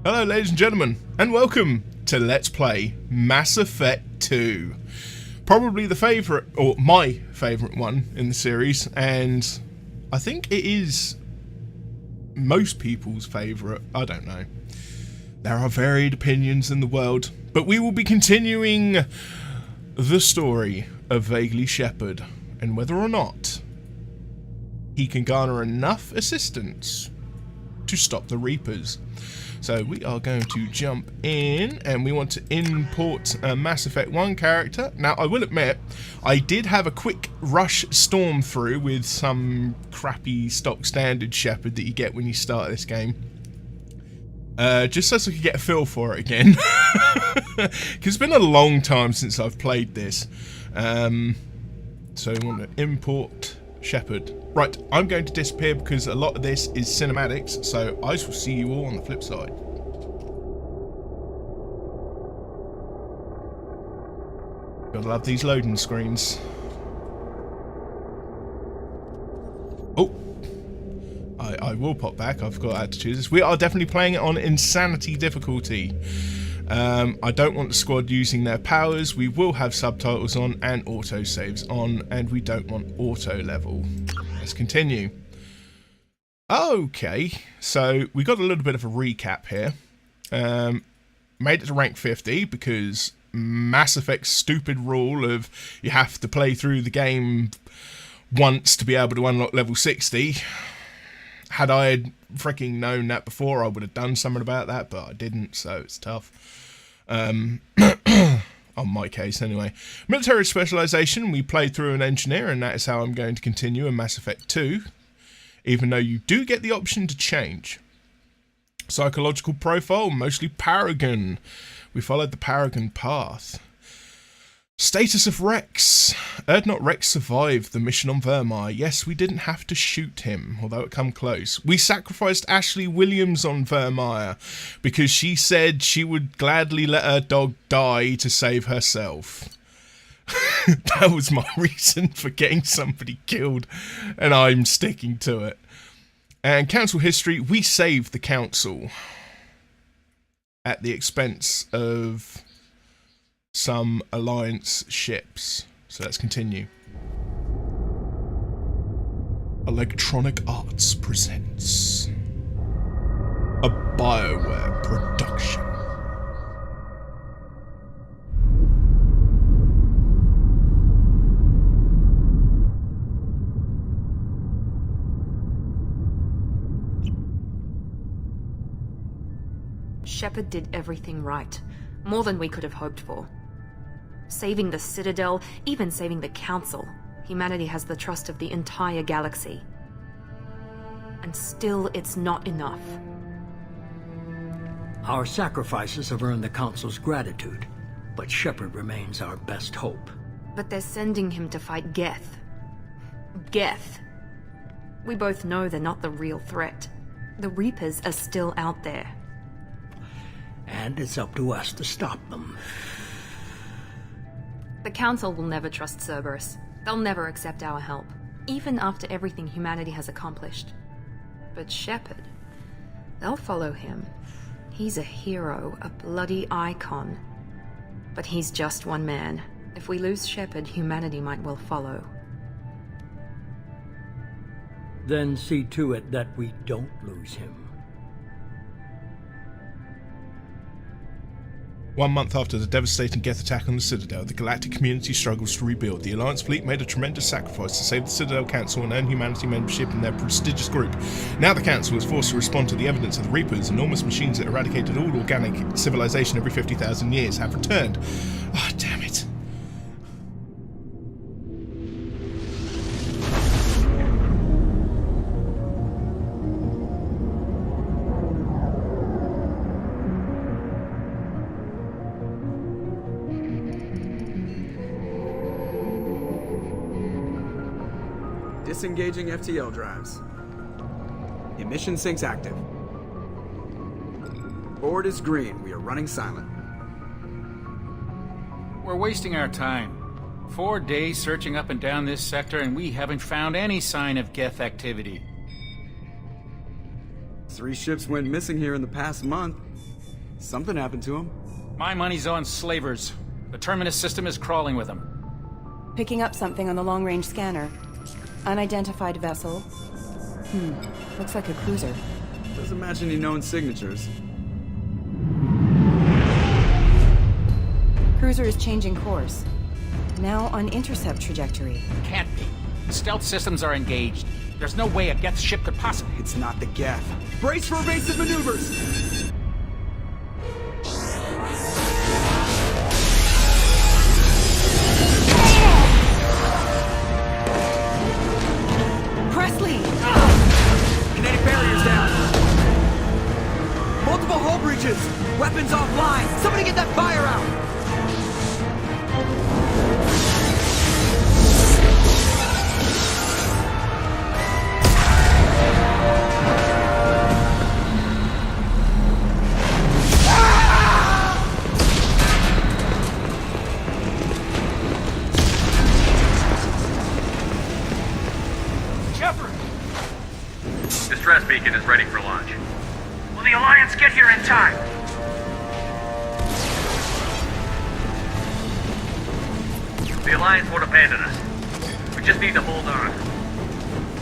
Hello ladies and gentlemen, and welcome to Let's Play Mass Effect 2. Probably the favourite, or my favourite one in the series, and I think it is most people's favourite. I don't know. There are varied opinions in the world, but we will be continuing the story of Vaguely Shepard, and whether or not he can garner enough assistance to stop the Reapers. So we are going to jump in and we want to import a Mass Effect 1 character. Now I will admit, I did have a quick rush storm through with some crappy stock standard Shepard that you get when you start this game. Just so I could get a feel for it again. Because it's been a long time since I've played this. So we want to import Shepard. Right, I'm going to disappear because a lot of this is cinematics, so I shall see you all on the flip side. Gotta love these loading screens. Oh, I will pop back. I've got to choose this. We are definitely playing it on insanity difficulty. I don't want the squad using their powers. We will have subtitles on and autosaves on, and we don't want auto level. Let's continue. Okay, so we got a little bit of a recap here. Made it to rank 50 because Mass Effect's stupid rule of you have to play through the game once to be able to unlock level 60. Had I freaking known that before, I would have done something about that, but I didn't, so it's tough. On my case, anyway. Military specialization, we played through an engineer, and that is how I'm going to continue in Mass Effect 2, even though you do get the option to change. Psychological profile, mostly Paragon. We followed the Paragon path. Status of Rex. Erdnot Rex survived the mission on Vermire. Yes, we didn't have to shoot him, although it come close. We sacrificed Ashley Williams on Vermire because she said she would gladly let her dog die to save herself. That was my reason for getting somebody killed, and I'm sticking to it. And Council history, we saved the Council at the expense of some Alliance ships. So let's continue. Electronic Arts presents a BioWare production. Shepard did everything right. More than we could have hoped for. Saving the Citadel, even saving the Council. Humanity has the trust of the entire galaxy. And still, it's not enough. Our sacrifices have earned the Council's gratitude, but Shepard remains our best hope. But they're sending him to fight Geth. Geth. We both know they're not the real threat. The Reapers are still out there. And it's up to us to stop them. The Council will never trust Cerberus. They'll never accept our help, even after everything humanity has accomplished. But Shepard, they'll follow him. He's a hero, a bloody icon. But he's just one man. If we lose Shepard, humanity might well follow. Then see to it that we don't lose him. 1 month after the devastating Geth attack on the Citadel, the galactic community struggles to rebuild. The Alliance fleet made a tremendous sacrifice to save the Citadel Council and earn humanity membership in their prestigious group. Now the Council is forced to respond to the evidence of the Reapers. Enormous machines that eradicated all organic civilization every 50,000 years have returned. Ah, oh, damn it. Disengaging FTL drives. Emission sinks active. Board is green. We are running silent. We're wasting our time. 4 days searching up and down this sector, and we haven't found any sign of Geth activity. 3 ships went missing here in the past month. Something happened to him. My money's on slavers. The Terminus system is crawling with them. Picking up something on the long-range scanner. Unidentified vessel. Looks like a cruiser. Doesn't match any known signatures. Cruiser is changing course. Now on intercept trajectory. Can't be. Stealth systems are engaged. There's no way a Geth ship could possibly... It's not the Geth. Brace for evasive maneuvers! Presley! Kinetic barriers down. Multiple hull breaches. Weapons offline. Somebody get that fire out. Distress beacon is ready for launch. Will the Alliance get here in time? The Alliance won't abandon us. We just need to hold on.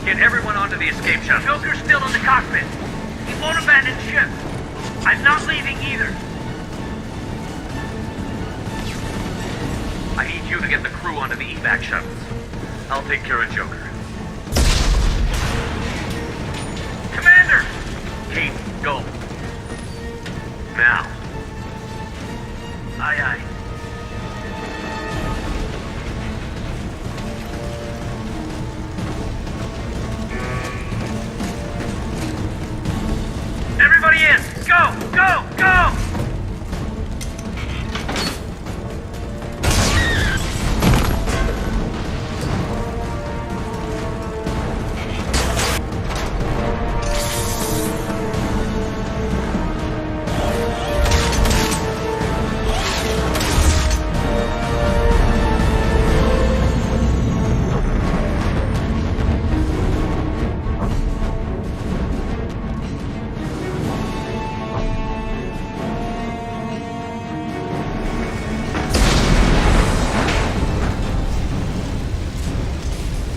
Get everyone onto the escape shuttle. Joker's still in the cockpit. He won't abandon ship. I'm not leaving either. I need you to get the crew onto the evac shuttles. I'll take care of Joker. Commander! Kate, go. Now. Aye, aye. Everybody in! Go! Go! Go!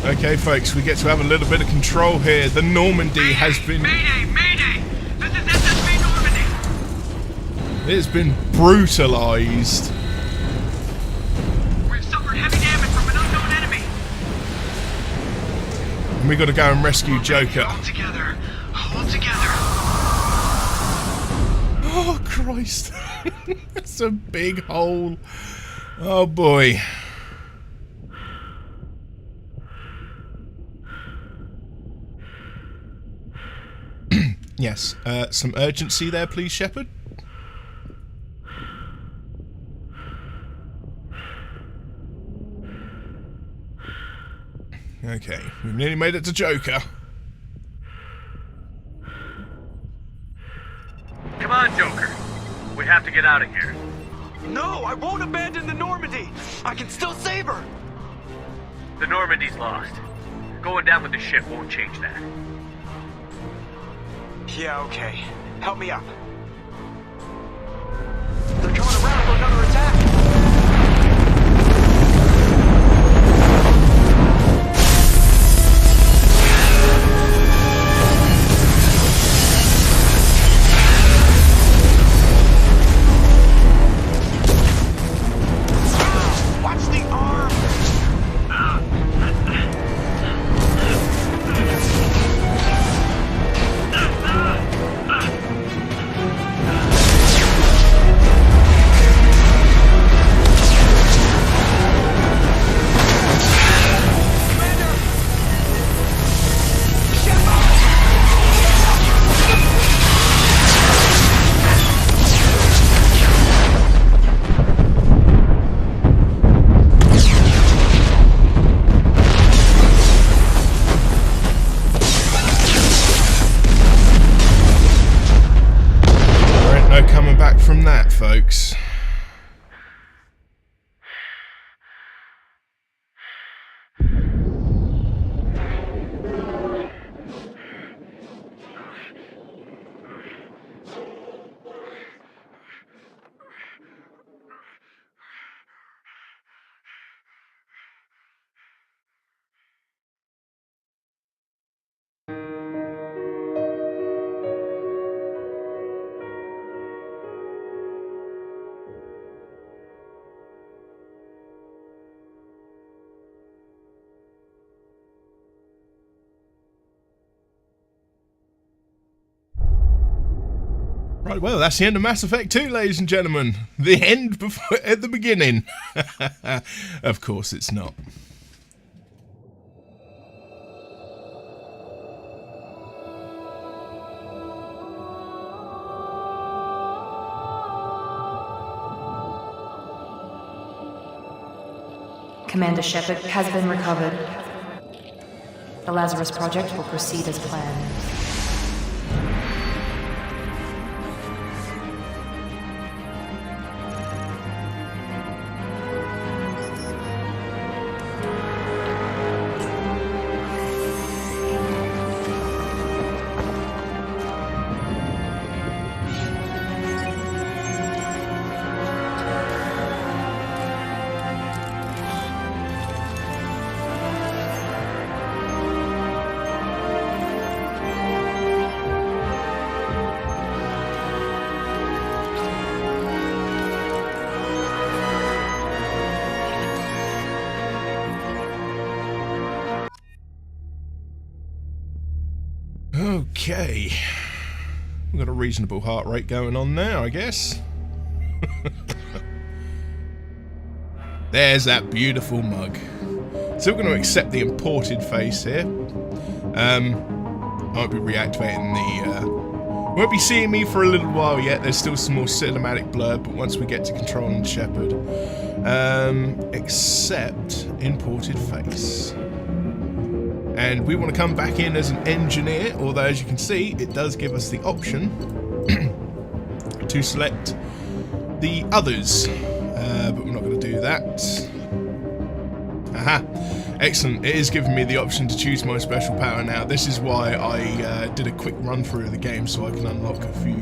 Okay, folks, we get to have a little bit of control here. The Normandy has been... Mayday! Mayday! This is SSB Normandy! It's been brutalized. We've suffered heavy damage from an unknown enemy. And we got to go and rescue Joker. Hold together. Hold together. Oh, Christ. That's a big hole. Oh, boy. Yes, some urgency there, please, Shepard. Okay, we've nearly made it to Joker. Come on, Joker. We have to get out of here. No, I won't abandon the Normandy. I can still save her. The Normandy's lost. Going down with the ship won't change that. Yeah, okay. Help me up. They're coming around for another attack. Watch the arm. From that, folks. Right, well, that's the end of Mass Effect 2, ladies and gentlemen. The end before at the beginning. Of course it's not. Commander Shepard has been recovered. The Lazarus Project will proceed as planned. Okay, we've got a reasonable heart rate going on now, I guess. There's that beautiful mug. Still going to accept the imported face here. I won't be reactivating the... won't be seeing me for a little while yet. There's still some more cinematic blur, but once we get to controlling Shepard, accept imported face. And we want to come back in as an engineer, although as you can see, it does give us the option to select the others, but we're not going to do that. Aha, excellent. It is giving me the option to choose my special power now. This is why I did a quick run through of the game so I can unlock a few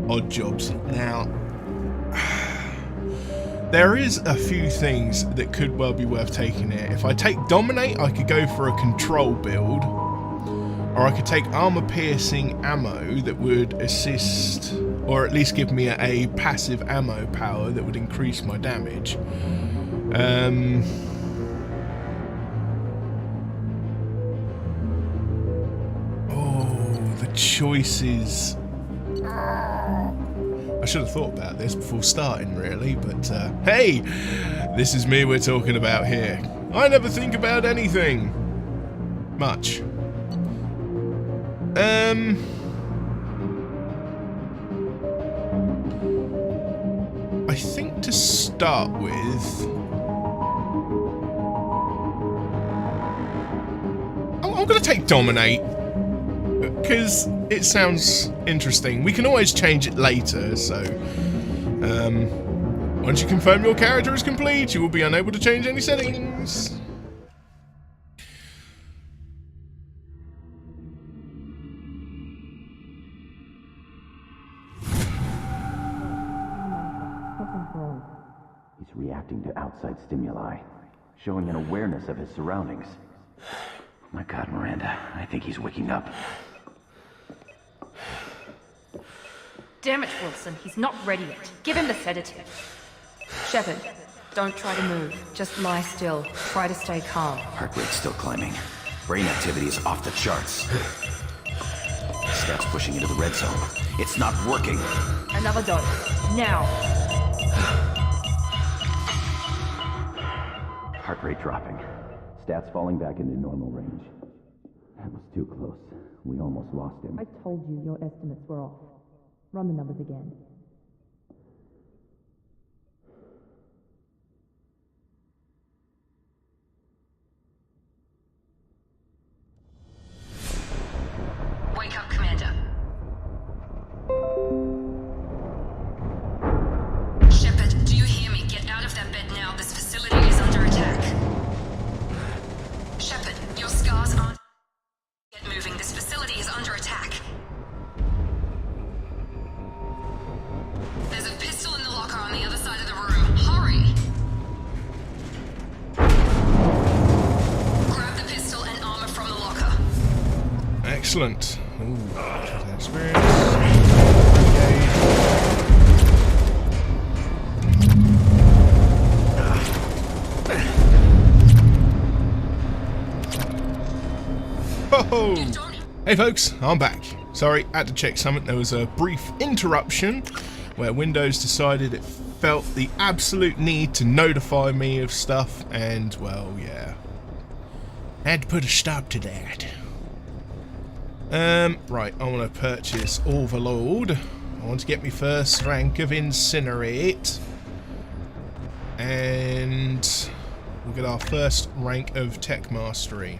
odd jobs. Now, there is a few things that could well be worth taking here. If I take Dominate, I could go for a control build, or I could take armor-piercing ammo that would assist, or at least give me a passive ammo power that would increase my damage. Oh, the choices. I should have thought about this before starting, really, but hey, this is me we're talking about here. I never think about anything. Much. I think to start with, I'm going to take Dominate, because it sounds interesting. We can always change it later, so once you confirm your character is complete, you will be unable to change any settings. He's reacting to outside stimuli, showing an awareness of his surroundings. Oh my God, Miranda, I think he's waking up. Damn it, Wilson. He's not ready yet. Give him the sedative. Shepard, don't try to move. Just lie still. Try to stay calm. Heart rate's still climbing. Brain activity is off the charts. Stats pushing into the red zone. It's not working. Another dose. Now. Heart rate dropping. Stats falling back into normal range. That was too close. We almost lost him. I told you your estimates were off. Run the numbers again. Wake up, Commander. Shepard, do you hear me? Get out of that bed now. This facility is under attack. Shepard, your scars aren't... Get moving. This facility is under attack. There's a pistol in the locker on the other side of the room. Hurry! Grab the pistol and armor from the locker. Excellent. Ooh, experience. Oh! Hey folks, I'm back. Sorry, had to check something. There was a brief interruption where Windows decided it felt the absolute need to notify me of stuff, and, well, yeah. Had to put a stop to that. Right, I want to purchase Overload. I want to get my first rank of Incinerate. And we'll get our first rank of Tech Mastery.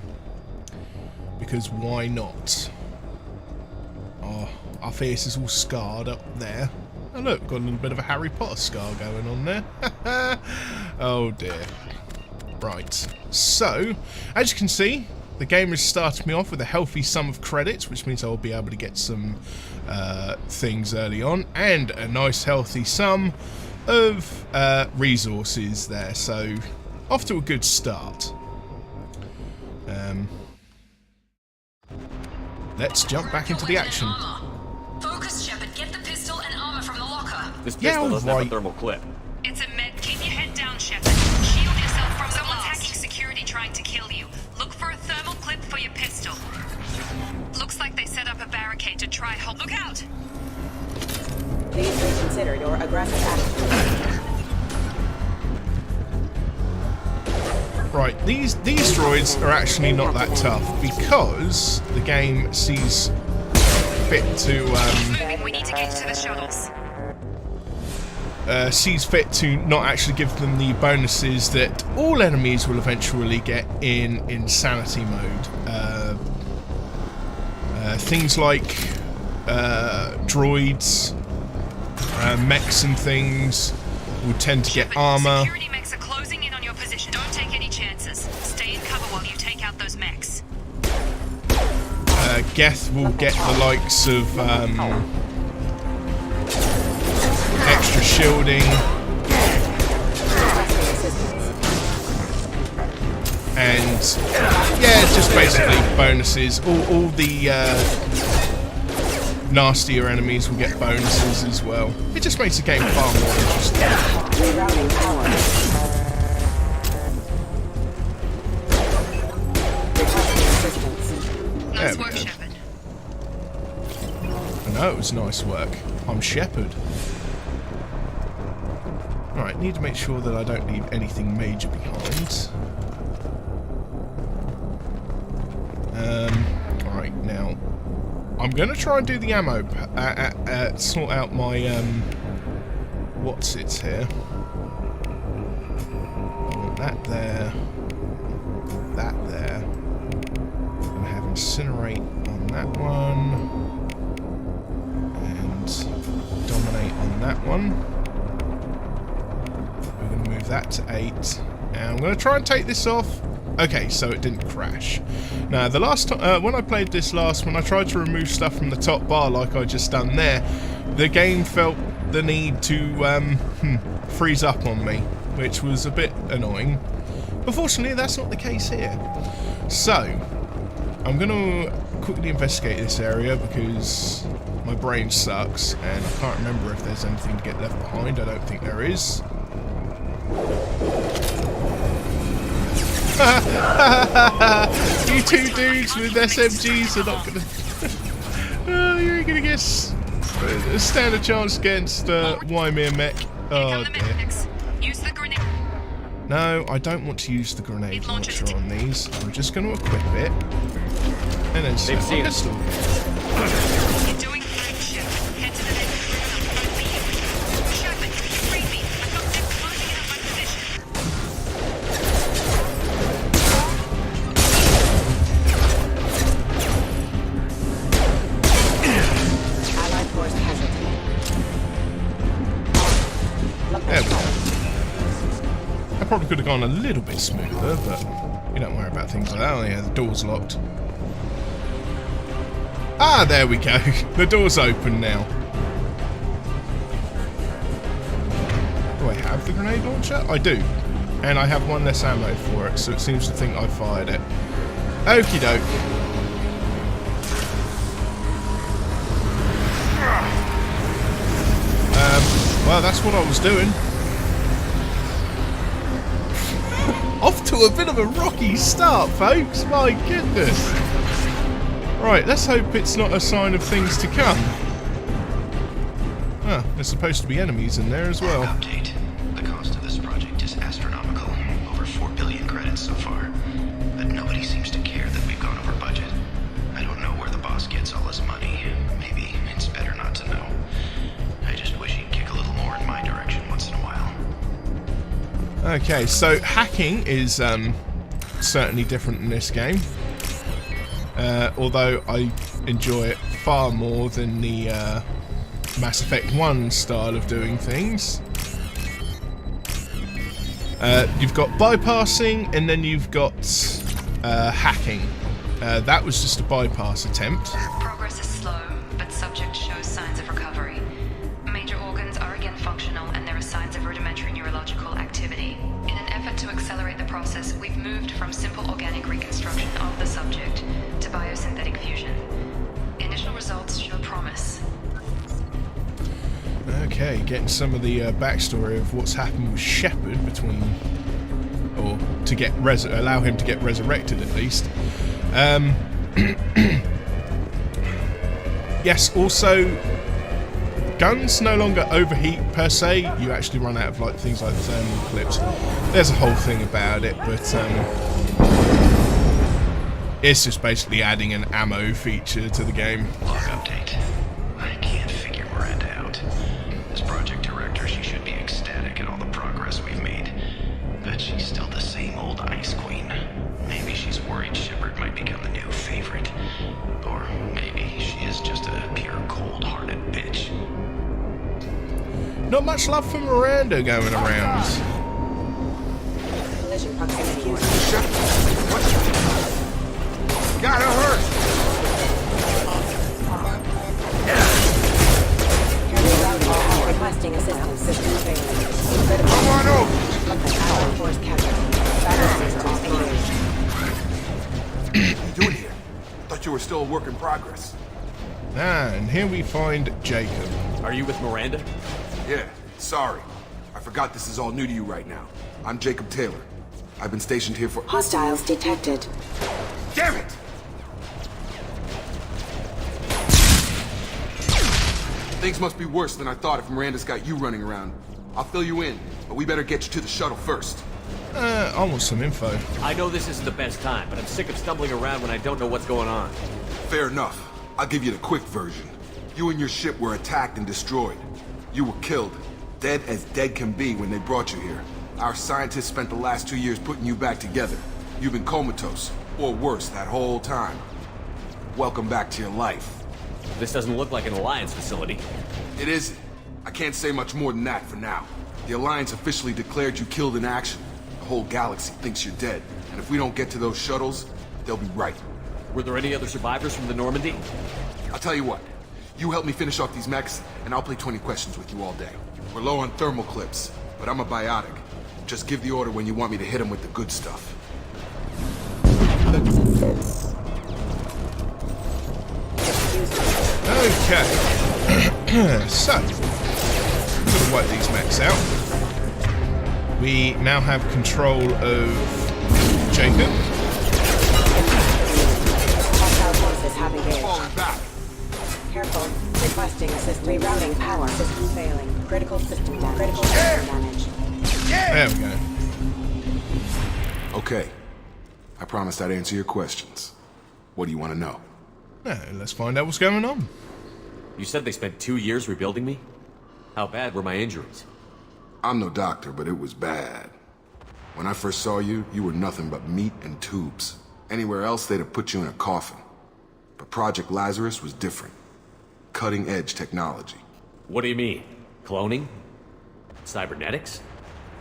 Because why not? Oh, our face is all scarred up there. Oh look, got a little bit of a Harry Potter scar going on there. Oh dear. Right, so, as you can see, the game has started me off with a healthy sum of credits, which means I'll be able to get some things early on, and a nice healthy sum of resources there, so off to a good start. Let's jump back into the action. Focus, Shepard. Get the pistol and armor from the locker. This pistol doesn't have a thermal clip. It's a med. Keep your head down, Shepard. Shield yourself from someone's hacking security trying to kill you. Look for a thermal clip for your pistol. Looks like they set up a barricade to try hold. Look out! Please reconsider your aggressive attitude. Right, these droids are actually not that tough because the game sees fit to We need to get to the shuttles. sees fit to not actually give them the bonuses that all enemies will eventually get in Insanity mode. Things like droids, mechs and things will tend to get armor. Security mechs are closing in on your position. Don't take any chances. Stay in cover while you take out those mechs. Geth will get the likes of extra shielding and yeah, just basically bonuses. All the nastier enemies will get bonuses as well. It just makes the game far more interesting. Nice work, Shepard. I know it was nice work. I'm Shepard. Right, need to make sure that I don't leave anything major behind. Alright, now I'm going to try and do the ammo, sort out my, what's it here. I want that there, that there. I'm going to have Incinerate on that one, and Dominate on that one. We're going to move that to 8, and I'm going to try and take this off. Okay, so it didn't crash. Now, the last time, when I played this last, when I tried to remove stuff from the top bar like I just done there, the game felt the need to freeze up on me, which was a bit annoying. But fortunately, that's not the case here. So, I'm going to quickly investigate this area because my brain sucks and I can't remember if there's anything to get left behind. I don't think there is. You two dudes with SMGs are not gonna. You're gonna stand a chance against Wymere mech. Oh dear. Use the grenade. No, I don't want to use the grenade launcher on these. I'm just going to equip it and then set my pistol. You're doing great, Shepard. Head to the next room. Shepard, read me. I've got them closing in on my position. Allied force casualty. There we go. I probably could have gone a little bit smoother, but you don't worry about things like that. Oh yeah, the door's locked. Ah, there we go. The door's open now. Do I have the grenade launcher? I do. And I have one less ammo for it, so it seems to think I fired it. Okie doke. Well, that's what I was doing. Off to a bit of a rocky start, folks. My goodness. Right, let's hope it's not a sign of things to come. Ah, there's supposed to be enemies in there as well. Update. The cost of this project is astronomical. Over 4 billion credits so far. But nobody seems to care that we've gone over budget. I don't know where the boss gets all his money. Maybe it's better not to know. I just wish he'd kick a little more in my direction once in a while. Okay, so hacking is certainly different in this game. Although I enjoy it far more than the Mass Effect 1 style of doing things. You've got bypassing, and then you've got hacking. That was just a bypass attempt. Progress is slow, but subject shows signs of recovery. Major organs are again functional, and there are signs of rudimentary neurological activity. In an effort to accelerate the process, we've moved from simple organic reconstruction of the subject to biosynthetic fusion. Initial results show promise. Okay, getting some of the backstory of what's happened with Shepard between, or to get allow him to get resurrected at least. Yes, also guns no longer overheat per se. You actually run out of like things like thermal clips. There's a whole thing about it, but it's just basically adding an ammo feature to the game. Log update. I can't figure Miranda out. As project director, she should be ecstatic at all the progress we've made. But she's still the same old Ice Queen. Maybe she's worried Shepard might become the new favorite. Or maybe she is just a pure cold-hearted bitch. Not much love for Miranda going around. Got her hurt. Requesting assistance. System failing. Come on over. Power force captured. Battle systems engaged. What are you doing here? Thought you were still a work in progress. Ah, and here we find Jacob. Are you with Miranda? Yeah, sorry. I forgot this is all new to you right now. I'm Jacob Taylor. I've been stationed here for— Hostiles detected. Damn it! Things must be worse than I thought if Miranda's got you running around. I'll fill you in, but we better get you to the shuttle first. I want some info. I know this isn't the best time, but I'm sick of stumbling around when I don't know what's going on. Fair enough. I'll give you the quick version. You and your ship were attacked and destroyed. You were killed. Dead as dead can be when they brought you here. Our scientists spent the last 2 years putting you back together. You've been comatose, or worse, that whole time. Welcome back to your life. This doesn't look like an Alliance facility. It isn't. I can't say much more than that for now. The Alliance officially declared you killed in action. The whole galaxy thinks you're dead. And if we don't get to those shuttles, they'll be right. Were there any other survivors from the Normandy? I'll tell you what. You help me finish off these mechs, and I'll play 20 questions with you all day. We're low on thermal clips, but I'm a biotic. Just give the order when you want me to hit them with the good stuff. Okay. So, let's wipe these mechs out. We now have control of Jacob. Hostile forces have engaged. Falling back. Careful. Requesting assist. Rerouting power. System failing. Critical system damage. Critical system damage. There we go. Okay. I promised I'd answer your questions. What do you want to know? Now, let's find out what's going on. You said they spent 2 years rebuilding me? How bad were my injuries? I'm no doctor, but it was bad. When I first saw you, you were nothing but meat and tubes. Anywhere else, they'd have put you in a coffin. But Project Lazarus was different. Cutting-edge technology. What do you mean? Cloning? Cybernetics?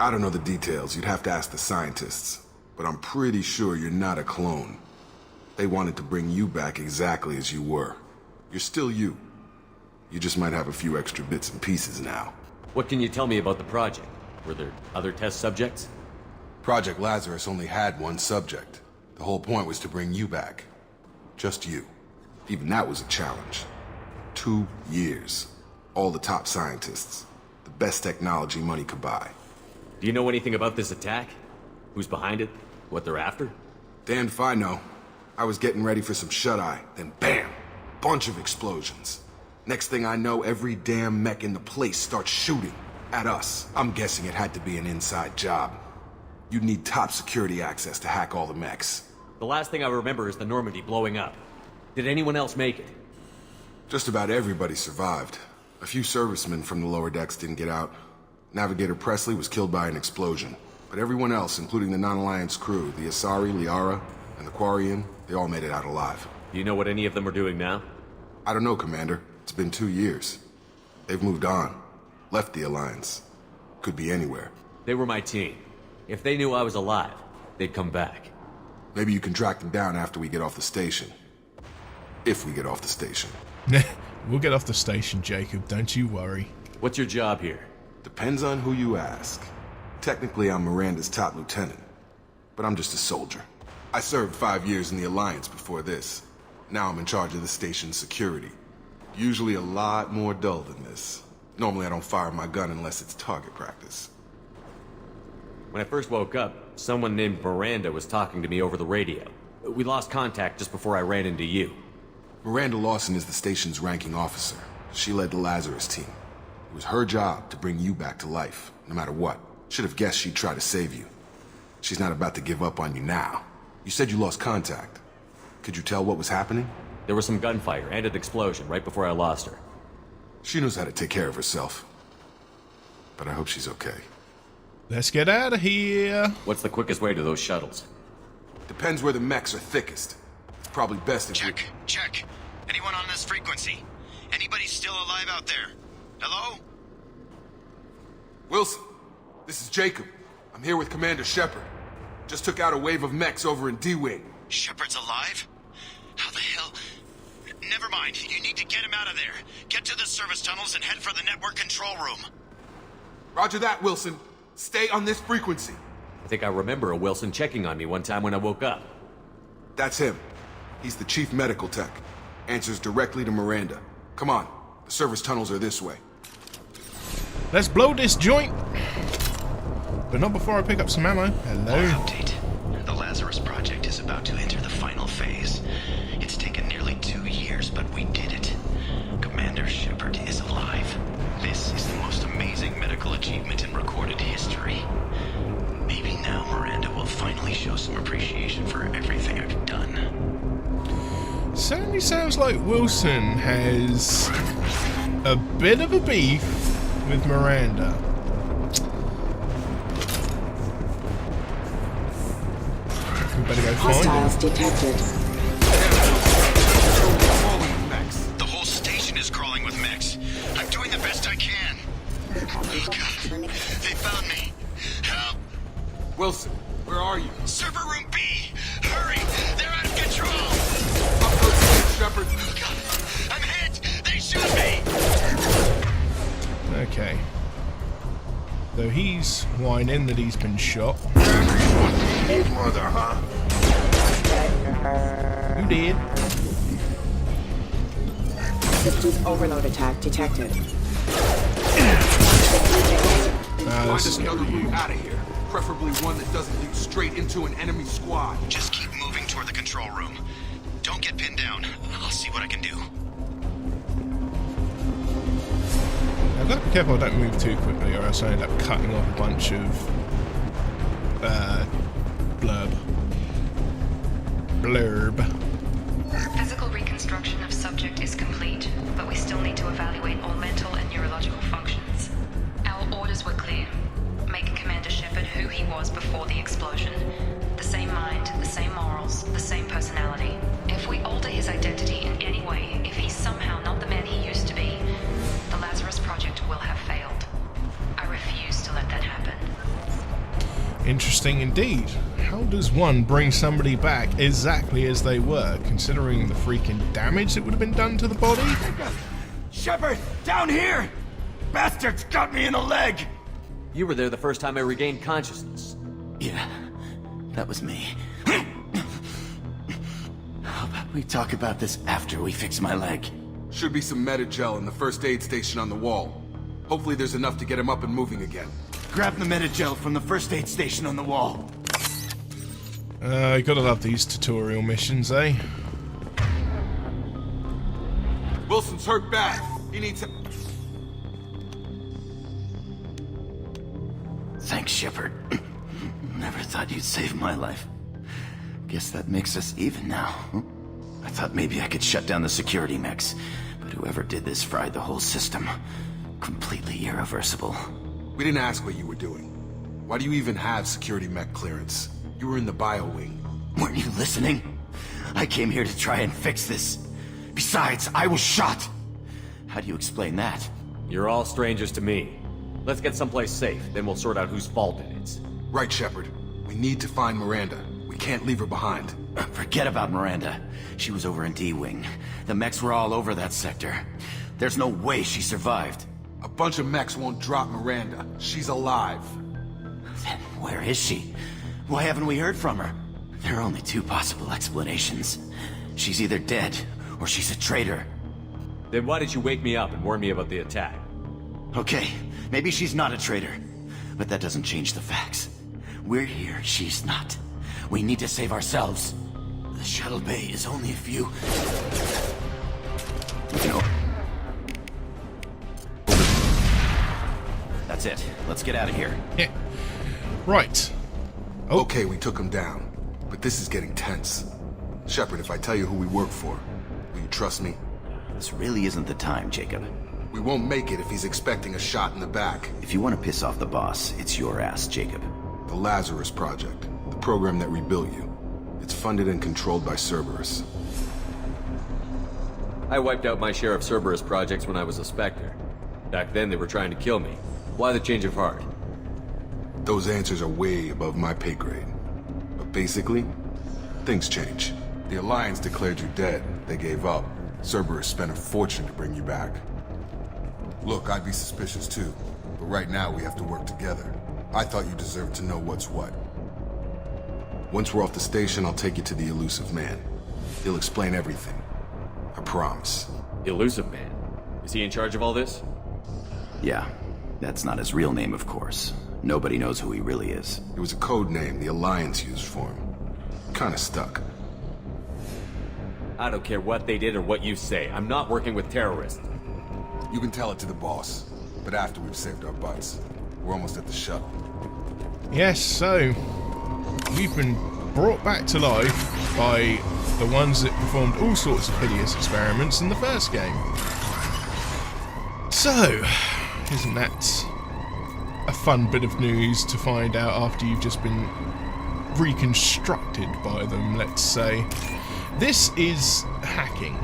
I don't know the details. You'd have to ask the scientists. But I'm pretty sure you're not a clone. They wanted to bring you back exactly as you were. You're still you. You just might have a few extra bits and pieces now. What can you tell me about the project? Were there other test subjects? Project Lazarus only had one subject. The whole point was to bring you back. Just you. Even that was a challenge. 2 years. All the top scientists. The best technology money could buy. Do you know anything about this attack? Who's behind it? What they're after? Damned if I know. I was getting ready for some shut-eye, then bam! Bunch of explosions. Next thing I know, every damn mech in the place starts shooting at us. I'm guessing it had to be an inside job. You'd need top security access to hack all the mechs. The last thing I remember is the Normandy blowing up. Did anyone else make it? Just about everybody survived. A few servicemen from the lower decks didn't get out. Navigator Presley was killed by an explosion. But everyone else, including the non-Alliance crew, the Asari, Liara, and the Quarian, they all made it out alive. Do you know what any of them are doing now? I don't know, Commander. It's been 2 years. They've moved on. Left the Alliance. Could be anywhere. They were my team. If they knew I was alive, they'd come back. Maybe you can track them down after we get off the station. If we get off the station. We'll get off the station, Jacob. Don't you worry. What's your job here? Depends on who you ask. Technically, I'm Miranda's top lieutenant. But I'm just a soldier. I served 5 years in the Alliance before this. Now I'm in charge of the station's security. Usually a lot more dull than this. Normally I don't fire my gun unless it's target practice. When I first woke up, someone named Miranda was talking to me over the radio. We lost contact just before I ran into you. Miranda Lawson is the station's ranking officer. She led the Lazarus team. It was her job to bring you back to life, no matter what. Should have guessed she'd try to save you. She's not about to give up on you now. You said you lost contact. Could you tell what was happening? There was some gunfire and an explosion right before I lost her. She knows how to take care of herself. But I hope she's okay. Let's get out of here. What's the quickest way to those shuttles? Depends where the mechs are thickest. It's probably best if Check. Anyone on this frequency? Anybody still alive out there? Hello? Wilson, this is Jacob. I'm here with Commander Shepard. Just took out a wave of mechs over in D-Wing. Shepard's alive? How the hell? Never mind. You need to get him out of there. Get to the service tunnels and head for the network control room. Roger that, Wilson. Stay on this frequency. I think I remember a Wilson checking on me one time when I woke up. That's him. He's the chief medical tech. Answers directly to Miranda. Come on. The service tunnels are this way. Let's blow this joint. But not before I pick up some ammo. Hello. Update. The Lazarus Project is about to enter the final phase. It's taken nearly 2 years, but we did it. Commander Shepard is alive. This is the most amazing medical achievement in recorded history. Maybe now Miranda will finally show some appreciation for everything I've done. Certainly sounds like Wilson has a bit of a beef with Miranda. We better go find Hostiles him. detected. The whole station is crawling with mechs. I'm doing the best I can. Oh God, they found me. Help! Wilson, where are you? Server room B! Hurry! They're out of control! Shepard. Oh God, I'm hit! They shoot me! Okay. Though he's whining that he's been shot. Mother, huh? Who did? Systems overload attack detected. Find This us is another route out of here. Preferably one that doesn't lead straight into an enemy squad. Just keep moving toward the control room. Don't get pinned down. I'll see what I can do. I've got to be careful I don't move too quickly or else I end up cutting off a bunch of blurb. Physical reconstruction of subject is complete, but we still need to evaluate all mental and neurological functions. Our orders were clear. Make Commander Shepard who he was before the explosion. The same mind, the same morals, the same personality. If we alter his identity in any way, if he's somehow not the man he used to be, the Lazarus Project will have failed. I refuse to let that happen. Interesting indeed. How does one bring somebody back exactly as they were, considering the freaking damage that would have been done to the body? Shepard, down here! Bastards got me in the leg! You were there the first time I regained consciousness. Yeah, that was me. How about we talk about this after we fix my leg? Should be some Metagel in the first aid station on the wall. Hopefully there's enough to get him up and moving again. Grab the Metagel from the first aid station on the wall. You gotta love these tutorial missions, eh? Wilson's hurt bad. He needs help. Thanks, Shepard. Never thought you'd save my life. Guess that makes us even now. I thought maybe I could shut down the security mechs, but whoever did this fried the whole system. Completely irreversible. We didn't ask what you were doing. Why do you even have security mech clearance? You were in the bio wing. Weren't you listening? I came here to try and fix this. Besides, I was shot. How do you explain that? You're all strangers to me. Let's get someplace safe, then we'll sort out whose fault it is. Right, Shepard. We need to find Miranda. We can't leave her behind. Forget about Miranda. She was over in D-Wing. The mechs were all over that sector. There's no way she survived. A bunch of mechs won't drop Miranda. She's alive. Then where is she? Why haven't we heard from her? There are only two possible explanations. She's either dead, or she's a traitor. Then why did you wake me up and warn me about the attack? Okay, maybe she's not a traitor. But that doesn't change the facts. We're here, she's not. We need to save ourselves. The shuttle bay is only a few... No. That's it. Let's get out of here. Yeah. Right. Oh. Okay, we took him down. But this is getting tense. Shepard, if I tell you who we work for, will you trust me? This really isn't the time, Jacob. We won't make it if he's expecting a shot in the back. If you want to piss off the boss, it's your ass, Jacob. The Lazarus Project, the program that rebuilt you. It's funded and controlled by Cerberus. I wiped out my share of Cerberus projects when I was a Spectre. Back then they were trying to kill me. Why the change of heart? Those answers are way above my pay grade. But basically, things change. The Alliance declared you dead. They gave up. Cerberus spent a fortune to bring you back. Look, I'd be suspicious too. But right now we have to work together. I thought you deserved to know what's what. Once we're off the station, I'll take you to the Elusive Man. He'll explain everything. I promise. Elusive Man? Is he in charge of all this? Yeah. That's not his real name, of course. Nobody knows who he really is. It was a code name the Alliance used for him. Kinda stuck. I don't care what they did or what you say. I'm not working with terrorists. You can tell it to the boss, but after we've saved our butts. We're almost at the shuttle. Yes, so we've been brought back to life by the ones that performed all sorts of hideous experiments in the first game. So, isn't that a fun bit of news to find out after you've just been reconstructed by them, let's say. This is hacking.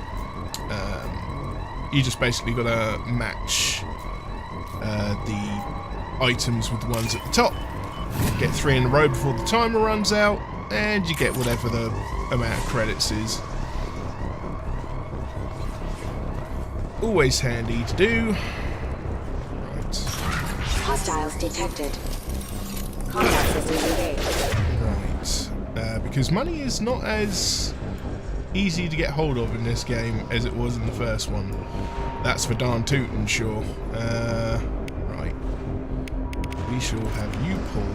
You just basically got to match the items with the ones at the top. Get 3 in a row before the timer runs out, and you get whatever the amount of credits is. Always handy to do. Right. Hostiles detected. Combat systems engaged. Right. Because money is not as easy to get hold of in this game as it was in the first one. That's for darn tootin' sure. Right. We shall have you pull.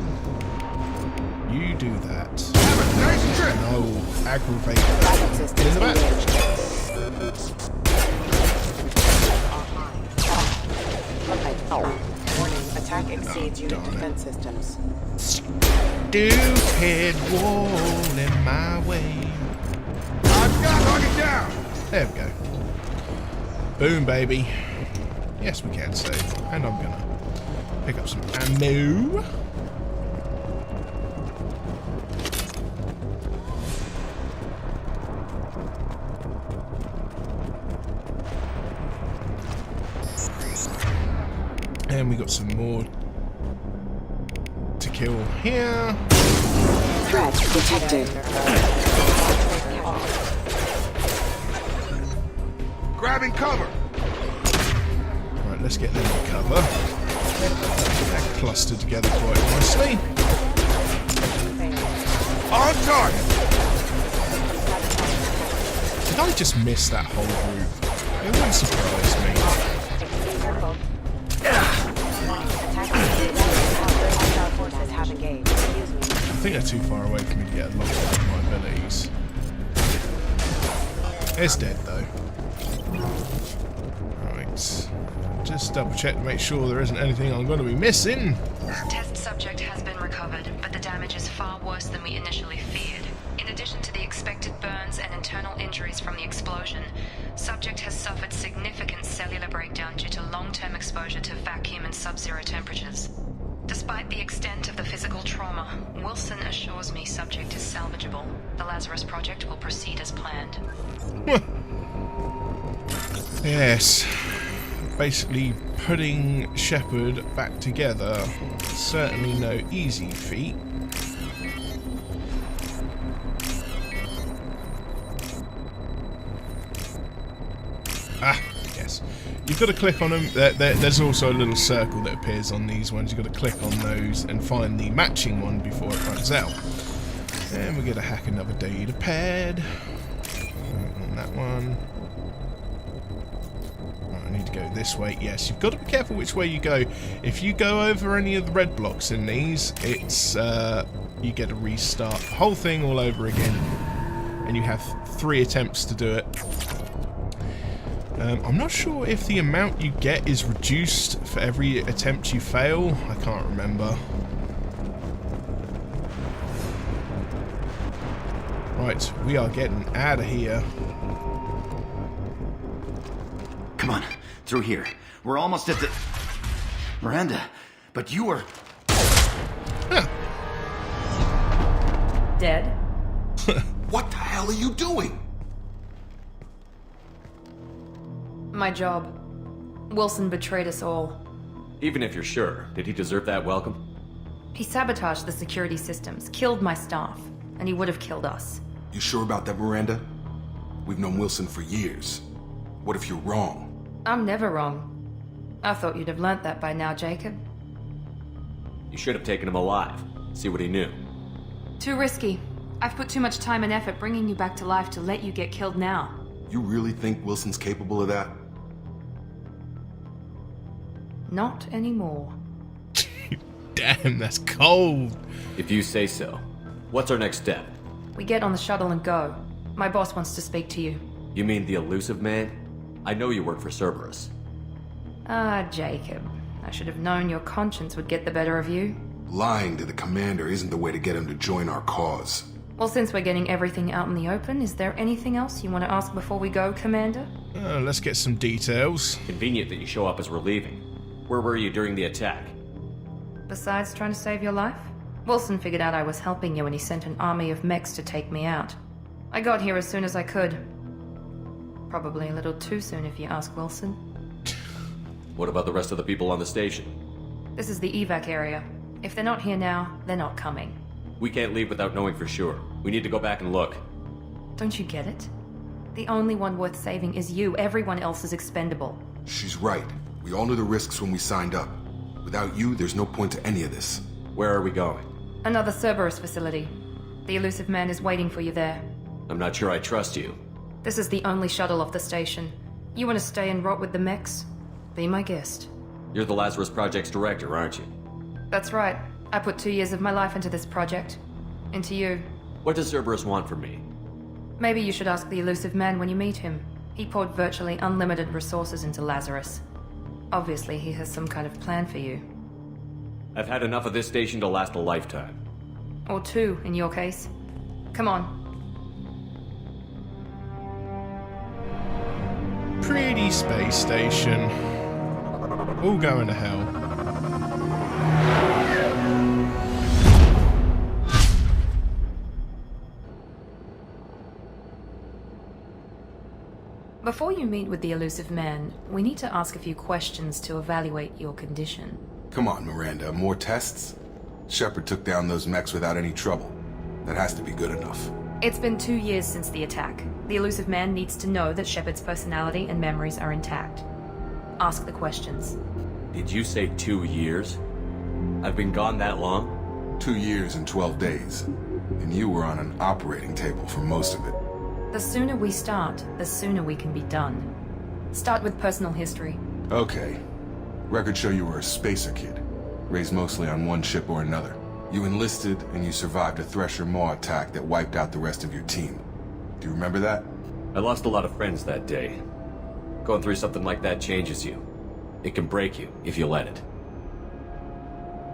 You do that. And I will aggravate that in the back. Warning, attack exceeds unit defense systems. Stupid wall in my way. I've got to knock it down! There we go. Boom, baby. Yes, we can save. And I'm gonna pick up some ammo. And we got some more to kill here. Threat detected. Grabbing cover! Right, let's get them in cover. They're clustered together quite nicely. On target! Did I just miss that whole group? It wouldn't surprise me. think they're too far away for me to get a lot of my abilities. It's dead though. Right. Just double check to make sure there isn't anything I'm going to be missing. Test subject has been recovered, but the damage is far worse than we initially feared. In addition to the expected burns and internal injuries from the explosion, subject has suffered significant cellular breakdown due to long-term exposure to vacuum and sub-zero temperatures. Despite the extent of the physical trauma, Wilson assures me subject is salvageable. The Lazarus Project will proceed as planned. Yes. Basically, putting Shepard back together, certainly no easy feat. Ah, yes. You've got to click on them. There's also a little circle that appears on these ones. You've got to click on those and find the matching one before it runs out. And we're going to hack another data pad. On that one. I need to go this way. Yes, you've got to be careful which way you go. If you go over any of the red blocks in these, it's you get to restart the whole thing all over again, and you have 3 attempts to do it. I'm not sure if the amount you get is reduced for every attempt you fail. I can't remember. Right, we are getting out of here. Come on, through here. We're almost at the... Miranda, but you were... Dead? What the hell are you doing? My job. Wilson betrayed us all. Even if you're sure, did he deserve that welcome? He sabotaged the security systems, killed my staff, and he would have killed us. You sure about that, Miranda? We've known Wilson for years. What if you're wrong? I'm never wrong. I thought you'd have learnt that by now, Jacob. You should have taken him alive. See what he knew. Too risky. I've put too much time and effort bringing you back to life to let you get killed now. You really think Wilson's capable of that? Not anymore. Damn, that's cold. If you say so. What's our next step? We get on the shuttle and go. My boss wants to speak to you. You mean the elusive man? I know you work for Cerberus. Ah, Jacob. I should have known your conscience would get the better of you. Lying to the commander isn't the way to get him to join our cause. Well, since we're getting everything out in the open, is there anything else you want to ask before we go, Commander? Let's get some details. Convenient that you show up as we're leaving. Where were you during the attack? Besides trying to save your life? Wilson figured out I was helping you and he sent an army of mechs to take me out. I got here as soon as I could. Probably a little too soon if you ask Wilson. What about the rest of the people on the station? This is the evac area. If they're not here now, they're not coming. We can't leave without knowing for sure. We need to go back and look. Don't you get it? The only one worth saving is you. Everyone else is expendable. She's right. We all knew the risks when we signed up. Without you, there's no point to any of this. Where are we going? Another Cerberus facility. The elusive man is waiting for you there. I'm not sure I trust you. This is the only shuttle off the station. You want to stay and rot with the mechs? Be my guest. You're the Lazarus Project's director, aren't you? That's right. I put 2 years of my life into this project. Into you. What does Cerberus want from me? Maybe you should ask the elusive man when you meet him. He poured virtually unlimited resources into Lazarus. Obviously, he has some kind of plan for you. I've had enough of this station to last a lifetime. Or 2, in your case. Come on. Pretty space station. All going to hell. Before you meet with the elusive man, we need to ask a few questions to evaluate your condition. Come on, Miranda. More tests? Shepard took down those mechs without any trouble. That has to be good enough. It's been 2 years since the attack. The elusive man needs to know that Shepard's personality and memories are intact. Ask the questions. Did you say 2 years? I've been gone that long? 2 years and 12 days. And you were on an operating table for most of it. The sooner we start, the sooner we can be done. Start with personal history. Okay. Records show you were a spacer kid. Raised mostly on one ship or another. You enlisted and you survived a Thresher Maw attack that wiped out the rest of your team. Do you remember that? I lost a lot of friends that day. Going through something like that changes you. It can break you if you let it.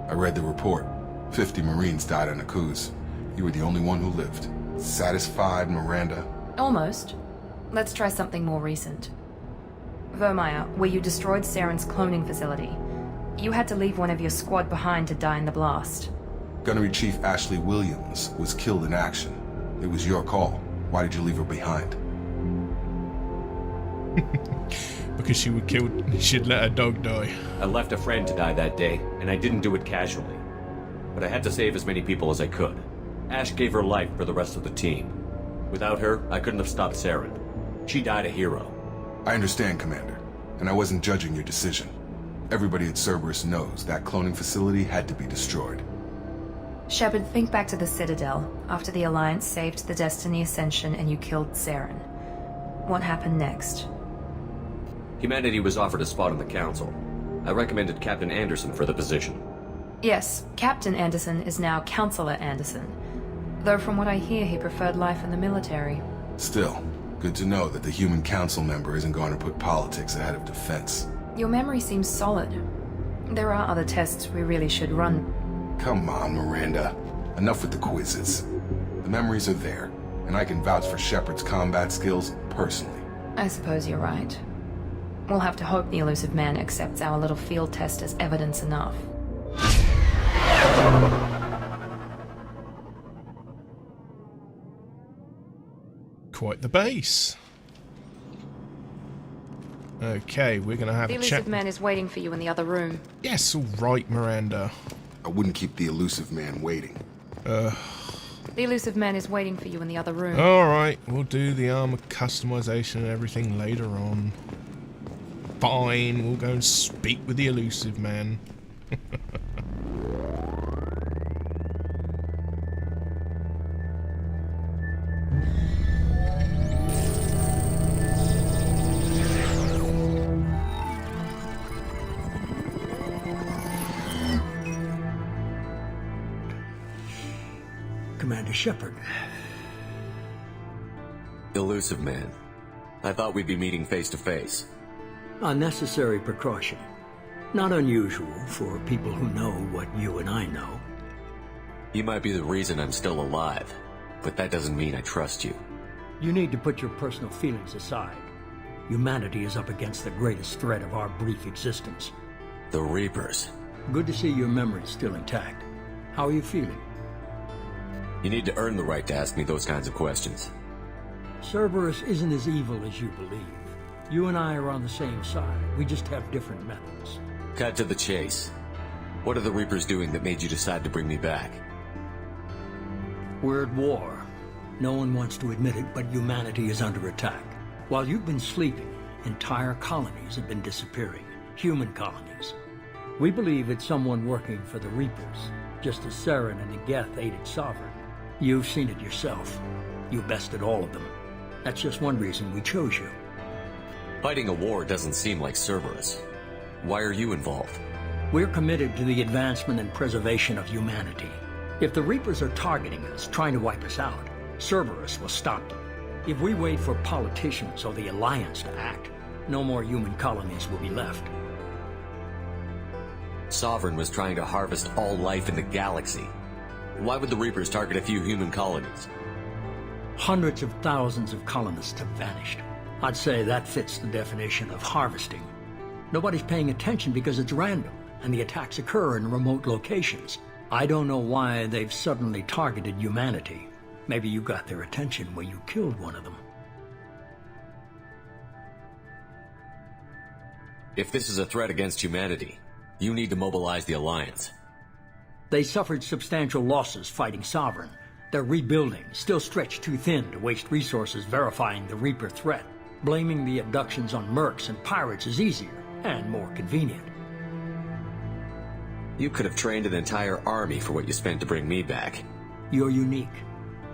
I read the report. 50 Marines died on the coups. You were the only one who lived. Satisfied, Miranda? Almost. Let's try something more recent. Vermeer, where you destroyed Saren's cloning facility. You had to leave one of your squad behind to die in the blast. Gunnery Chief Ashley Williams was killed in action. It was your call. Why did you leave her behind? Because she would kill. She'd let her dog die. I left a friend to die that day, and I didn't do it casually. But I had to save as many people as I could. Ash gave her life for the rest of the team. Without her, I couldn't have stopped Saren. She died a hero. I understand, Commander, and I wasn't judging your decision. Everybody at Cerberus knows that cloning facility had to be destroyed. Shepard, think back to the Citadel, after the Alliance saved the Destiny Ascension and you killed Saren. What happened next? Humanity was offered a spot on the Council. I recommended Captain Anderson for the position. Yes, Captain Anderson is now Counselor Anderson. Though from what I hear, he preferred life in the military. Still, good to know that the human council member isn't going to put politics ahead of defense. Your memory seems solid. There are other tests we really should run. Come on, Miranda. Enough with the quizzes. The memories are there, and I can vouch for Shepard's combat skills personally. I suppose you're right. We'll have to hope the elusive man accepts our little field test as evidence enough. Quite the base. Okay, we're gonna have the a check. elusive man is waiting for you in the other room. Yes, all right, Miranda. I wouldn't keep the elusive man waiting. The elusive man is waiting for you in the other room. All right, we'll do the armor customization and everything later on. Fine, we'll go and speak with the elusive man. Commander Shepard. Elusive man. I thought we'd be meeting face to face. A necessary precaution. Not unusual for people who know what you and I know. You might be the reason I'm still alive, but that doesn't mean I trust you. You need to put your personal feelings aside. Humanity is up against the greatest threat of our brief existence. The Reapers. Good to see your memory still intact. How are you feeling? You need to earn the right to ask me those kinds of questions. Cerberus isn't as evil as you believe. You and I are on the same side. We just have different methods. Cut to the chase. What are the Reapers doing that made you decide to bring me back? We're at war. No one wants to admit it, but humanity is under attack. While you've been sleeping, entire colonies have been disappearing. Human colonies. We believe it's someone working for the Reapers, just as Saren and Negeth aided Sovereign. You've seen it yourself. You bested all of them. That's just one reason we chose you. Fighting a war doesn't seem like Cerberus. Why are you involved? We're committed to the advancement and preservation of humanity. If the Reapers are targeting us, trying to wipe us out, Cerberus will stop them. If we wait for politicians or the Alliance to act, no more human colonies will be left. Sovereign was trying to harvest all life in the galaxy. Why would the Reapers target a few human colonies? Hundreds of thousands of colonists have vanished. I'd say that fits the definition of harvesting. Nobody's paying attention because it's random, and the attacks occur in remote locations. I don't know why they've suddenly targeted humanity. Maybe you got their attention when you killed one of them. If this is a threat against humanity, you need to mobilize the Alliance. They suffered substantial losses fighting Sovereign. They're rebuilding, still stretched too thin to waste resources verifying the Reaper threat. Blaming the abductions on mercs and pirates is easier and more convenient. You could have trained an entire army for what you spent to bring me back. You're unique,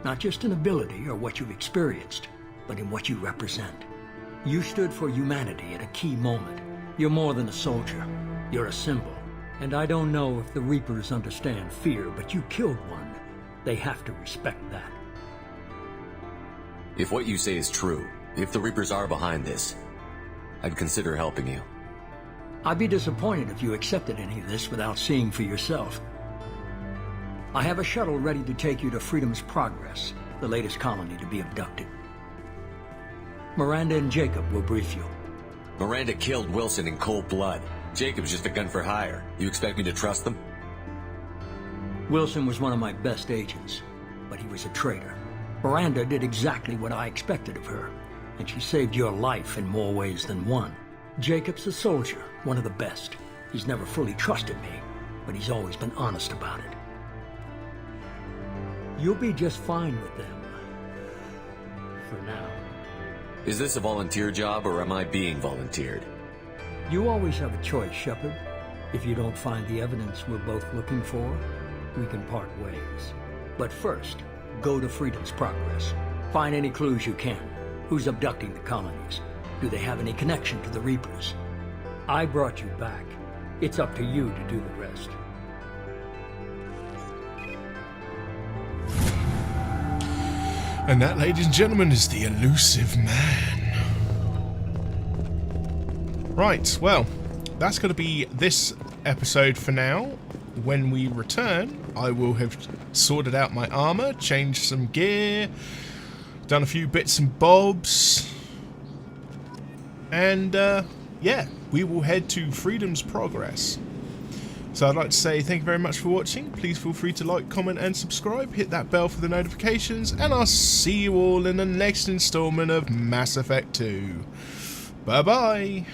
not just in ability or what you've experienced, but in what you represent. You stood for humanity at a key moment. You're more than a soldier. You're a symbol. And I don't know if the Reapers understand fear, but you killed one. They have to respect that. If what you say is true, if the Reapers are behind this, I'd consider helping you. I'd be disappointed if you accepted any of this without seeing for yourself. I have a shuttle ready to take you to Freedom's Progress, the latest colony to be abducted. Miranda and Jacob will brief you. Miranda killed Wilson in cold blood. Jacob's just a gun for hire. You expect me to trust them? Wilson was one of my best agents, but he was a traitor. Miranda did exactly what I expected of her, and she saved your life in more ways than one. Jacob's a soldier, one of the best. He's never fully trusted me, but he's always been honest about it. You'll be just fine with them. For now. Is this a volunteer job, or am I being volunteered? You always have a choice, Shepard. If you don't find the evidence we're both looking for, we can part ways. But first, go to Freedom's Progress. Find any clues you can. Who's abducting the colonies? Do they have any connection to the Reapers? I brought you back. It's up to you to do the rest. And that, ladies and gentlemen, is the elusive man. Right, well, that's going to be this episode for now. When we return, I will have sorted out my armor, changed some gear, done a few bits and bobs, and yeah, we will head to Freedom's Progress. So I'd like to say thank you very much for watching. Please feel free to like, comment and subscribe. Hit that bell for the notifications, and I'll see you all in the next installment of Mass Effect 2. Bye bye.